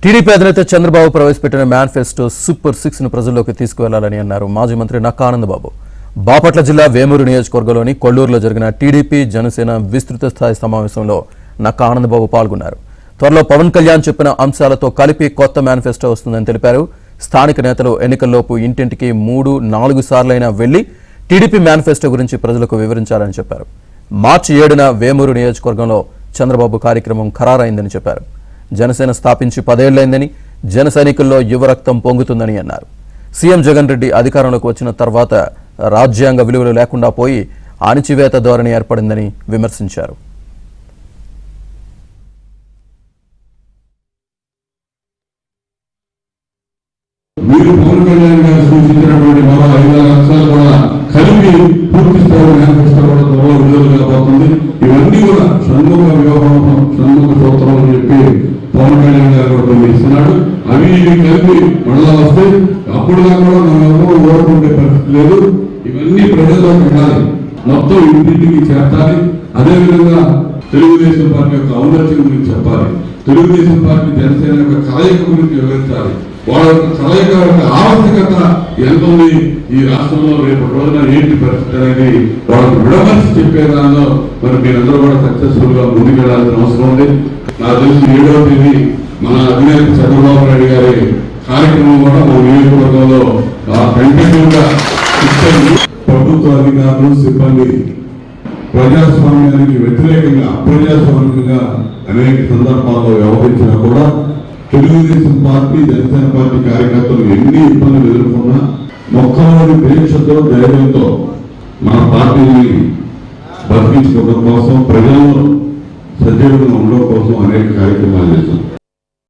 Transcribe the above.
TDP అధినేత చంద్రబాబు ప్రవేశపెట్టిన manifesto super 6 ను ప్రజల్లోకి తీసుకువెళ్లాలని అన్నారు మాజీ మంత్రి నక్కా ఆనందబాబు. బాపట్ల జిల్లా వేమూరు నియోజకవర్గంలోని కొల్లూరులో జరిగిన టీడీపీ జనసేన విస్తృత స్థాయి సమావేశంలో నక్కా ఆనందబాబు పాల్గొన్నారు. త్వరలో పవన్ కళ్యాణ్ చెప్పిన అంశాలతో కలిపి కొత్త మేనిఫెస్టో వస్తుందని తెలిపారు. స్థానిక నేతలు ఎన్నికల్లోపు ఇంటింటికి 3-4 సార్లైనా వెళ్లి టీడీపీ మేనిఫెస్టో గురించి ప్రజలకు వివరించాలని చెప్పారు. మార్చి 7న వేమూరు నియోజకవర్గంలో చంద్రబాబు కార్యక్రమం ఖరారైందని చెప్పారు. జనసేన స్థాపించి 10 ఏళ్లైందని, జన సైనికుల్లో యువ రక్తం పొంగుతుందని అన్నారు. సీఎం జగన్ రెడ్డి అధికారంలోకి వచ్చిన తర్వాత రాజ్యాంగ విలువలు లేకుండా పోయి అణిచివేత ధోరణి ఏర్పడిందని విమర్శించారు. మీరు పవన్ కళ్యాణ్ గారు సూచించినటువంటి మరో 5 లక్షలు కూడా కలిపి పూర్తి స్థాయి మేనిఫెస్టో కూడా త్వరలో విడుదల కాబోతుంది. ఇవన్నీ కూడా షణ్ముఖ వ్యూహం, షణ్ముఖ సూత్రం అని చెప్పి పవన్ కళ్యాణ్ గారు కూడా ఇస్తున్నాడు. అవి ఇవి కలిపి మళ్ళా వస్తే అప్పుడు దాకా కూడా మనం ఎవరు ఓడుకుంటే పరిస్థితి లేదు. ఇవన్నీ ప్రజల్లోకి వెళ్ళాలి, మొత్తం ఇంటింటికి చేర్చాలి. అదేవిధంగా తెలుగుదేశం పార్టీ యొక్క ఔన్నత్యం గురించి చెప్పాలి, తెలుగుదేశం పార్టీ జనసేన యొక్క కలయిక గురించి వివరించాలి. వాళ్ళ యొక్క కలయిక యొక్క ఆవశ్యకత ఎంత ఉంది, ఈ రాష్ట్రంలో రేపు రోజున ఏంటి పరిస్థితి అనేది వాళ్ళకి విడమర్చి చెప్పేదానిలో మరి మీరందరూ కూడా సక్సెస్ఫుల్ గా ముందుకెళ్లాల్సిన అవసరం ఉంది. నాకు తెలిసి 7వ తేదీ మన అధినేత చంద్రబాబు నాయుడు గారి కార్యక్రమం కూడా మన నియోజకవర్గంలో కంటిన్యూ గా ఇచ్చారు. ప్రభుత్వ అధికారులు, సిబ్బంది ప్రజాస్వామ్యానికి వ్యతిరేకంగా, అప్రజాస్వామికంగా అనేక సందర్భాల్లో వ్యవహరించినా కూడా తెలుగుదేశం పార్టీ, జనసేన పార్టీ కార్యకర్తలు ఎన్ని ఇబ్బందులు ఎదుర్కొన్నా మొక్కలోని దీక్షతో, ధైర్యంతో మన పార్టీని బతికించుకోవడం కోసం, ప్రజల్లో సజీవంగా ఉండడం కోసం అనేక కార్యక్రమాలు చేశాం.